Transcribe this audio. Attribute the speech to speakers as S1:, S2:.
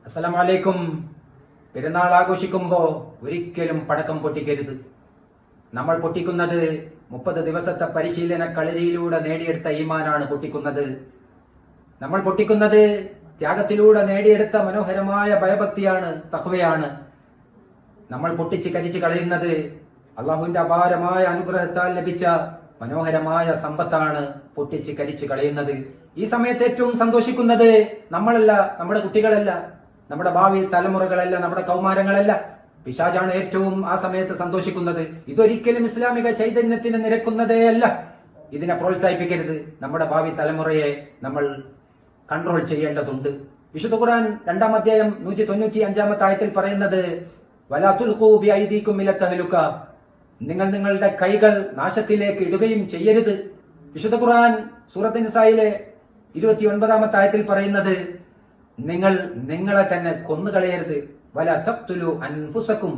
S1: അസ്സലാമു അലൈക്കും. പെരുന്നാൾ ആഘോഷിക്കുമ്പോൾ ഒരിക്കലും പടക്കം പൊട്ടിക്കരുത്. നമ്മൾ പൊട്ടിക്കുന്നത് 30 ദിവസത്തെ പരിശീലന കളരിയിലൂടെ നേടിയെടുത്ത ഈമാനാണ് പൊട്ടിക്കുന്നത്. നമ്മൾ പൊട്ടിക്കുന്നത് ത്യാഗത്തിലൂടെ നേടിയെടുത്ത മനോഹരമായ ഭയഭക്തിയാണ്, തഖ്വയാണ്. നമ്മൾ പൊട്ടിച്ച് കരിച്ച് കളയുന്നത് അള്ളാഹുവിന്റെ അപാരമായ അനുഗ്രഹത്താൽ ലഭിച്ച മനോഹരമായ സമ്പത്താണ്. പൊട്ടിച്ച് കരിച്ച് കളയുന്നത്. ഈ സമയത്ത് ഏറ്റവും സന്തോഷിക്കുന്നത് നമ്മളല്ല, നമ്മുടെ കുട്ടികളല്ല, നമ്മുടെ ഭാവി തലമുറകളല്ല, നമ്മുടെ കൗമാരങ്ങളല്ല. പിശാചാണ് ഏറ്റവും ആ സമയത്ത് സന്തോഷിക്കുന്നത്. ഇതൊരിക്കലും ഇസ്ലാമിക ചൈതന്യത്തിന് നിരക്കുന്നതേ അല്ല. ഇതിനെ പ്രോത്സാഹിപ്പിക്കരുത്. നമ്മുടെ ഭാവി തലമുറയെ നമ്മൾ കൺട്രോൾ ചെയ്യേണ്ടതുണ്ട്. വിശുദ്ധ ഖുർആൻ 2-ാം അധ്യായം 195-ാമത്തെ ആയത്തിൽ പറയുന്നത് വലാ തുൽഖൂ ബിഐദീകും ഇല തഹ്ലുക, നിങ്ങൾ നിങ്ങളുടെ കൈകൾ നാശത്തിലേക്ക് ഇടുകയും ചെയ്യരുത്. വിശുദ്ധ ഖുർആൻ സൂറത്ത് നിസായിലെ 29-ാമത്തെ ആയത്തിൽ പറയുന്നത് നിങ്ങൾ നിങ്ങളെ തന്നെ കൊന്നുകളയരുത്. വലാ തഖ്തുലു അൻഫുസകും,